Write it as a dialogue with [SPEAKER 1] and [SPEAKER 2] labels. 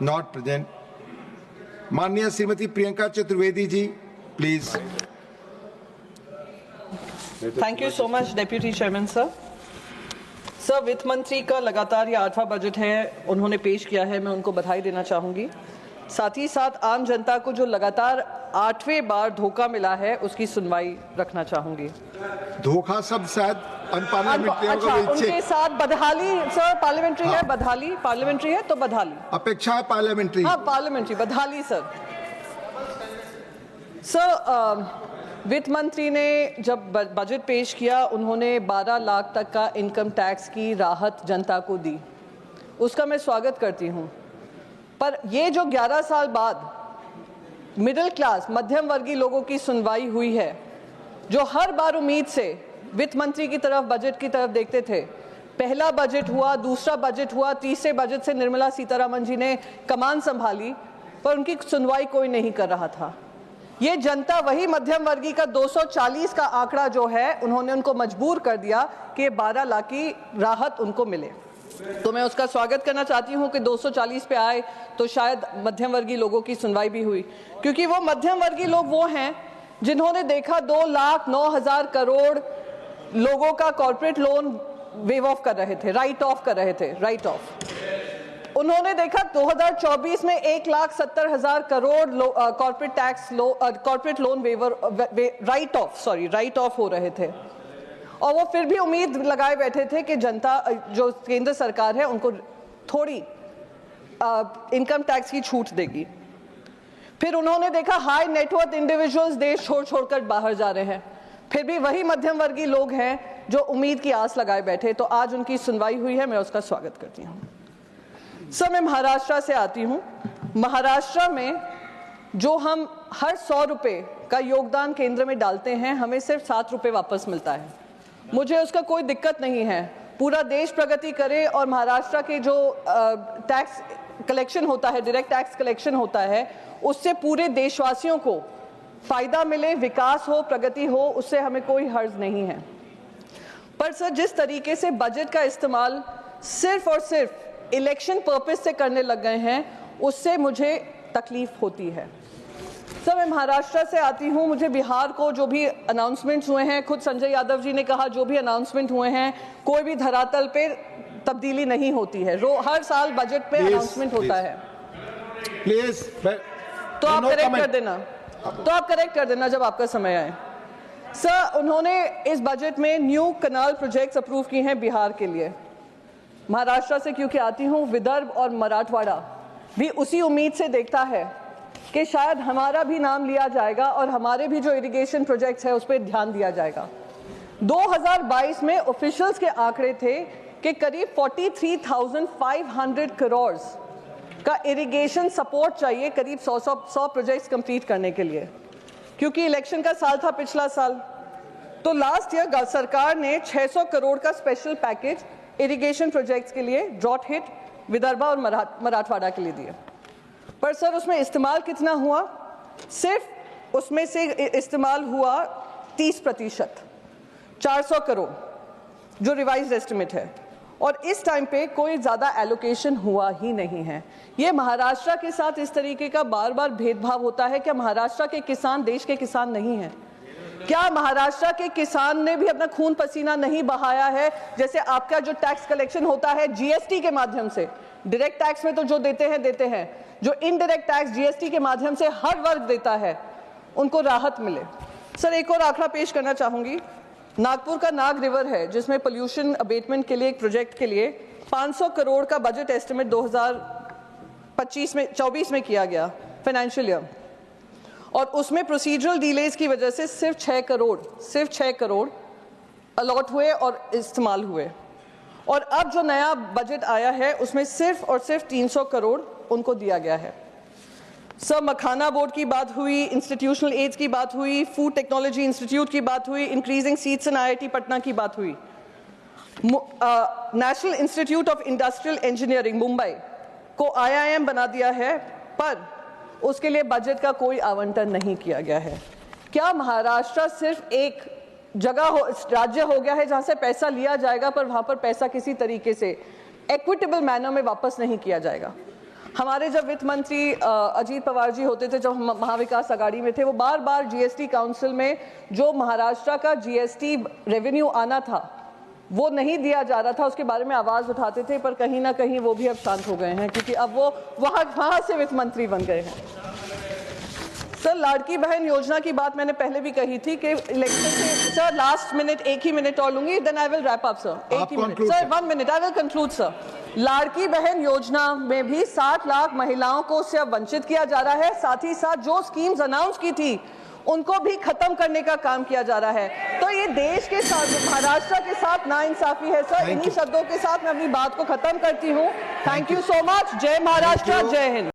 [SPEAKER 1] Not present. माननीय Shrimati Priyanka Chaturvedi ji, please.
[SPEAKER 2] Thank you so much deputy chairman sir. Sir, वित्त मंत्री का लगातार ये 8वां बजट है, उन्होंने पेश किया है, मैं उनको बधाई देना चाहूँगी। साथ ही साथ आम जनता को जो लगातार 8वें बार धोखा मिला है उसकी सुनवाई रखना चाहूँगी।
[SPEAKER 1] धोखा शब्द शायद अनपार्लियामेंट्री
[SPEAKER 2] अच्छा, उनके साथ बदहाली सर, पार्लियामेंट्री है, बदहाली पार्लियामेंट्री है तो बदहाली
[SPEAKER 1] अपेक्षा है पार्लियामेंट्री।
[SPEAKER 2] हाँ, पार्लियामेंट्री बदहाली सर। सर, वित्त मंत्री ने जब बजट पेश किया, उन्होंने 12 लाख तक का इनकम टैक्स की राहत जनता को दी, उसका मैं स्वागत करती हूँ। पर ये जो 11 साल बाद मिडिल क्लास मध्यम वर्गीय लोगों की सुनवाई हुई है, जो हर बार उम्मीद से वित्त मंत्री की तरफ, बजट की तरफ देखते थे, पहला बजट हुआ, दूसरा बजट हुआ, तीसरे बजट से निर्मला सीतारमण जी ने कमान संभाली, पर उनकी सुनवाई कोई नहीं कर रहा था। ये जनता वही मध्यम वर्गीय का 240 का आंकड़ा जो है, उन्होंने उनको मजबूर कर दिया कि 12 लाख की राहत उनको मिले। तो मैं उसका स्वागत करना चाहती हूँ कि 240 पे आए तो शायद मध्यम वर्गीय लोगों की सुनवाई भी हुई, क्योंकि वो मध्यम वर्गीय लोग वो हैं जिन्होंने देखा 2,09,000 करोड़ लोगों का कॉर्पोरेट लोन वेव ऑफ कर रहे थे, राइट ऑफ कर रहे थे, राइट ऑफ। उन्होंने देखा 2024 में 1,70,000 crore corporate tax corporate loan waiver write off हो रहे थे, और वो फिर भी उम्मीद लगाए बैठे थे कि जनता, जो केंद्र सरकार है, उनको थोड़ी इनकम टैक्स की छूट देगी। फिर उन्होंने देखा हाई नेटवर्थ इंडिविजुअल्स देश छोड़कर बाहर जा रहे हैं, फिर भी वही मध्यम वर्गीय लोग हैं जो उम्मीद की आस लगाए बैठे, तो आज उनकी सुनवाई हुई है, मैं उसका स्वागत करती हूँ। सर, मैं महाराष्ट्र से आती हूँ। महाराष्ट्र में जो हम हर 100 रुपये का योगदान केंद्र में डालते हैं, हमें सिर्फ 7 रुपये वापस मिलता है। मुझे उसका कोई दिक्कत नहीं है, पूरा देश प्रगति करे और महाराष्ट्र के जो टैक्स कलेक्शन होता है, डायरेक्ट टैक्स कलेक्शन होता है, उससे पूरे देशवासियों को फायदा मिले, विकास हो, प्रगति हो, उससे हमें कोई हर्ज नहीं है। पर सर, जिस तरीके से बजट का इस्तेमाल सिर्फ और सिर्फ इलेक्शन पर्पस से करने लग गए हैं, उससे मुझे तकलीफ होती है। सर, मैं महाराष्ट्र से आती हूँ। मुझे बिहार को जो भी अनाउंसमेंट्स हुए हैं, खुद संजय यादव जी ने कहा, जो भी अनाउंसमेंट हुए हैं, कोई भी धरातल पे तब्दीली नहीं होती है। हर साल बजट पे अनाउंसमेंट होता है।
[SPEAKER 1] प्लीज,
[SPEAKER 2] तो आप करेक्ट कर देना जब आपका समय आए। सर, उन्होंने इस बजट में न्यू कनाल प्रोजेक्ट्स अप्रूव किए हैं बिहार के लिए। महाराष्ट्र से क्योंकि आती हूँ, विदर्भ और मराठवाड़ा भी उसी उम्मीद से देखता है कि शायद हमारा भी नाम लिया जाएगा और हमारे भी जो इरिगेशन प्रोजेक्ट्स है उस पर ध्यान दिया जाएगा। 2022 में ऑफिशियल्स के आंकड़े थे कि करीब 43,500 करोड़ का इरिगेशन सपोर्ट चाहिए, करीब 100 प्रोजेक्ट्स कंप्लीट करने के लिए, क्योंकि इलेक्शन का साल था पिछला साल। तो लास्ट ईयर सरकार ने 600 करोड़ का स्पेशल पैकेज इरिगेशन प्रोजेक्ट्स के लिए ड्रॉट हिट विदर्भ और मराठवाड़ा के लिए दिए। पर सर, उसमें इस्तेमाल कितना हुआ? सिर्फ उसमें से इस्तेमाल हुआ 30%, 400 करोड़ जो रिवाइज्ड एस्टिमेट है, और इस टाइम पे कोई ज़्यादा एलोकेशन हुआ ही नहीं है। ये महाराष्ट्र के साथ इस तरीके का बार बार भेदभाव होता है। क्या महाराष्ट्र के किसान देश के किसान नहीं हैं? क्या महाराष्ट्र के किसान ने भी अपना खून पसीना नहीं बहाया है? जैसे आपका जो टैक्स कलेक्शन होता है जीएसटी के माध्यम से, डायरेक्ट टैक्स में तो जो देते हैं, जो इनडायरेक्ट टैक्स जीएसटी के माध्यम से हर वर्ग देता है, उनको राहत मिले। सर, एक और आंकड़ा पेश करना चाहूंगी। नागपुर का नाग रिवर है, जिसमें पोल्यूशन अबेटमेंट के लिए एक प्रोजेक्ट के लिए 500 करोड़ का बजट एस्टिमेट 2024 में किया गया फाइनेंशियल ईयर, और उसमें प्रोसीजरल डिलेज की वजह से सिर्फ 6 करोड़ अलॉट हुए और इस्तेमाल हुए। और अब जो नया बजट आया है उसमें सिर्फ और सिर्फ 300 करोड़ उनको दिया गया है। सर, मखाना बोर्ड की बात हुई, इंस्टीट्यूशनल एड्स की बात हुई, फूड टेक्नोलॉजी इंस्टीट्यूट की बात हुई, increasing seats in IIT Patna की बात हुई, national institute of industrial engineering Mumbai को आईआईएम बना दिया है, पर उसके लिए बजट का कोई आवंटन नहीं किया गया है। क्या महाराष्ट्र सिर्फ एक राज्य हो गया है जहां से पैसा लिया जाएगा, पर वहां पर पैसा किसी तरीके से इक्विटेबल मैनर में वापस नहीं किया जाएगा? हमारे जब वित्त मंत्री अजीत पवार जी होते थे, जब हम महाविकास आघाड़ी में थे, वो बार बार जीएसटी काउंसिल में जो महाराष्ट्र का जीएसटी रेवेन्यू आना था वो नहीं दिया जा रहा था, उसके बारे में आवाज उठाते थे, पर कहीं ना कहीं वो भी अब शांत हो गए हैं क्योंकि अब वो वहां से वित्त मंत्री बन गए हैं। सर, लाड़की बहन योजना की बात मैंने पहले भी कही थी कि इलेक्शन से सर लास्ट मिनट, एक ही मिनट और लूंगी, then I will wrap up sir. एक ही minute sir, 1 minute, I will conclude sir. Ladki Bahin Yojana में भी 60 लाख महिलाओं को उससे अब वंचित किया जा रहा है। साथ ही साथ जो स्कीम्स अनाउंस की थी उनको भी खत्म करने का काम किया जा रहा है। तो ये देश के साथ, महाराष्ट्र के साथ नाइंसाफी है सर। इन्हीं शब्दों के साथ मैं अपनी बात को खत्म करती हूँ। Thank you so much. जय महाराष्ट्र, जय हिंद।